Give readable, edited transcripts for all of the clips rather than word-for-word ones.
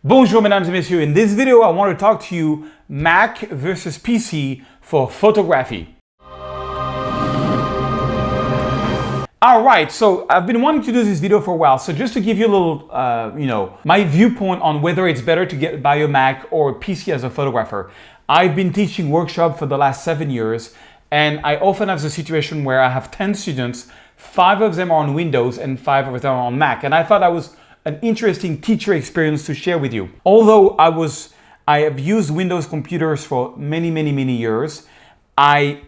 Bonjour mesdames et messieurs, in this video I want to talk to you Mac versus PC for photography. Alright, so I've been wanting to do this video for a while, so just to give you a little, my viewpoint on whether it's better to buy a Mac or a PC as a photographer. I've been teaching workshops for the last 7 years, and I often have the situation where I have 10 students, 5 of them are on Windows and 5 of them are on Mac, and I thought that was an interesting teacher experience to share with you. Although I have used Windows computers for many years, I've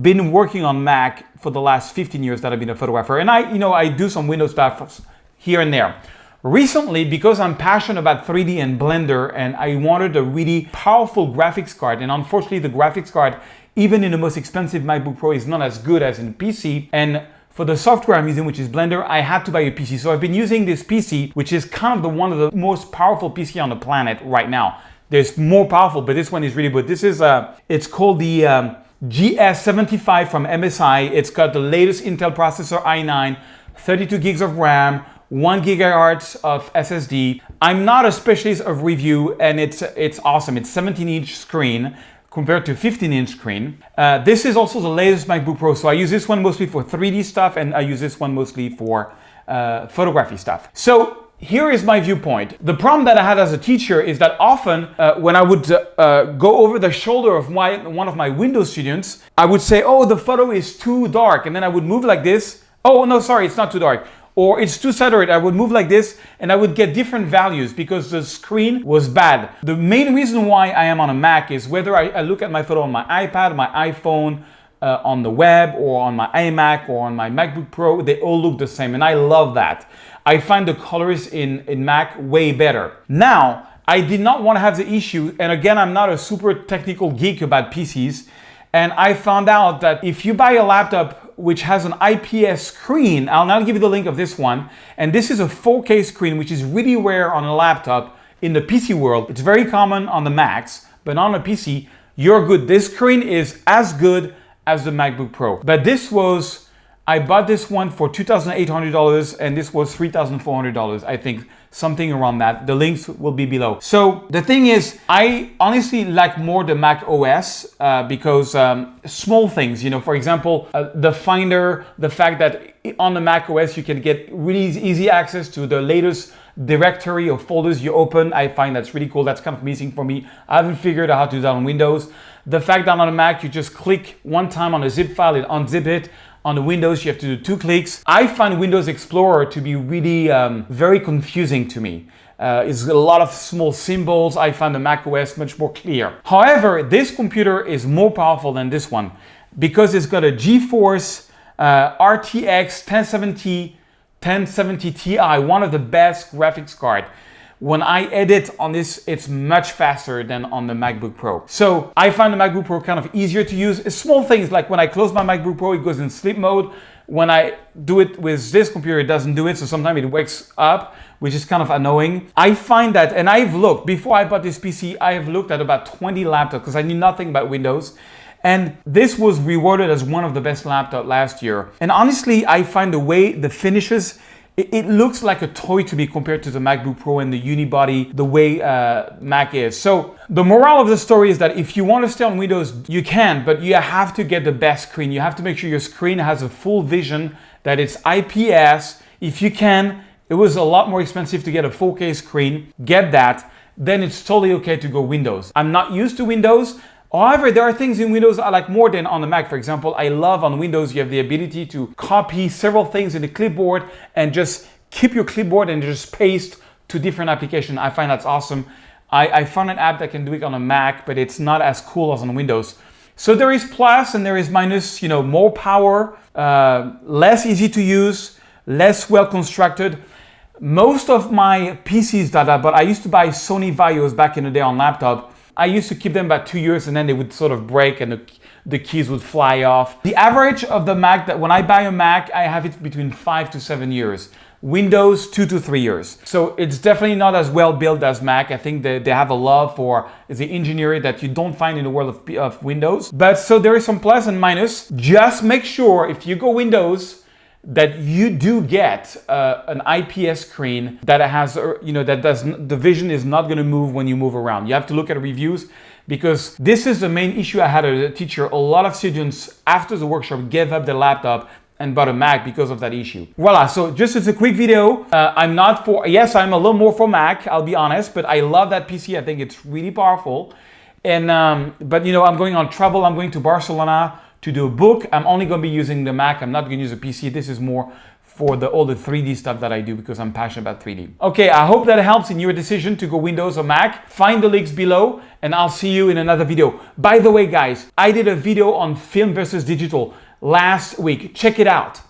been working on Mac for the last 15 years that I've been a photographer, and I do some Windows stuff here and there. Recently, because I'm passionate about 3D and Blender, and I wanted a really powerful graphics card, and unfortunately the graphics card, even in the most expensive MacBook Pro, is not as good as in PC, and for the software I'm using, which is Blender, I had to buy a PC. So I've been using this PC, which is kind of one of the most powerful PC on the planet right now. There's more powerful, but this one is really good. This is, it's called the GS75 from MSI. It's got the latest Intel processor i9, 32 gigs of RAM, 1 gigahertz of SSD. I'm not a specialist of review, and it's awesome. It's 17-inch screen compared to 15-inch screen. This is also the latest MacBook Pro, so I use this one mostly for 3D stuff, and I use this one mostly for photography stuff. So here is my viewpoint. The problem that I had as a teacher is that often when I would go over the shoulder of one of my Windows students, I would say, oh, the photo is too dark, and then I would move like this. Oh, no, sorry, it's not too dark. Or it's too saturated. I would move like this and I would get different values because the screen was bad. The main reason why I am on a Mac is whether I look at my photo on my iPad, my iPhone, on the web, or on my iMac, or on my MacBook Pro, they all look the same, and I love that. I find the colors in Mac way better. Now, I did not want to have the issue, and again, I'm not a super technical geek about PCs, and I found out that if you buy a laptop which has an IPS screen, I'll give you the link of this one, and this is a 4K screen, which is really rare on a laptop in the PC world. It's very common on the Macs, but on a PC, you're good. This screen is as good as the MacBook Pro. But I bought this one for $2,800, and this was $3,400, I think, something around that. The links will be below. So the thing is, I honestly like more the Mac OS because small things, for example, the Finder, the fact that on the Mac OS you can get really easy access to the latest directory of folders you open. I find that's really cool. That's kind of missing for me. I haven't figured out how to do that on Windows. The fact that on a Mac you just click one time on a zip file and unzip it. On the Windows, you have to do 2 clicks. I find Windows Explorer to be really very confusing to me. It's a lot of small symbols. I find the Mac OS much more clear. However, this computer is more powerful than this one because it's got a GeForce RTX 1070 Ti, one of the best graphics cards. When I edit on this, it's much faster than on the MacBook Pro. So I find the MacBook Pro kind of easier to use. It's small things like when I close my MacBook Pro, it goes in sleep mode. When I do it with this computer, it doesn't do it. So sometimes it wakes up, which is kind of annoying. I find that, and I've looked, before I bought this PC, I have looked at about 20 laptops because I knew nothing about Windows. And this was rewarded as one of the best laptops last year. And honestly, I find the way the finishes, it looks like a toy to me compared to the MacBook Pro and the unibody, the way Mac is. So the moral of the story is that if you want to stay on Windows, you can, but you have to get the best screen. You have to make sure your screen has a full vision, that it's IPS. If you can, it was a lot more expensive to get a 4K screen. Get that, then it's totally okay to go Windows. I'm not used to Windows. However, there are things in Windows I like more than on the Mac. For example, I love on Windows, you have the ability to copy several things in the clipboard and just keep your clipboard and just paste to different applications. I find that's awesome. I found an app that can do it on a Mac, but it's not as cool as on Windows. So there is plus and there is minus, more power, less easy to use, less well constructed. Most of my PCs that I bought, I used to buy Sony Vaios back in the day on laptop. I used to keep them about 2 years and then they would sort of break and the keys would fly off. The average of the Mac, that when I buy a Mac, I have it between 5 to 7 years. Windows, 2 to 3 years. So it's definitely not as well built as Mac. I think they have a love for the engineering that you don't find in the world of Windows. But so there is some plus and minus. Just make sure if you go Windows, that you do get an IPS screen that has, that the vision is not going to move when you move around. You have to look at reviews, because this is the main issue I had as a teacher. A lot of students after the workshop gave up their laptop and bought a Mac because of that issue. Voila, so just as a quick video, I'm a little more for Mac, I'll be honest, but I love that PC. I think it's really powerful. And, but I'm going on travel. I'm going to Barcelona to do a book. I'm only going to be using the Mac. I'm not going to use a PC. This is more for all the 3D stuff that I do, because I'm passionate about 3D. Okay, I hope that helps in your decision to go Windows or Mac. Find the links below, and I'll see you in another video. By the way, guys, I did a video on film versus digital last week. Check it out.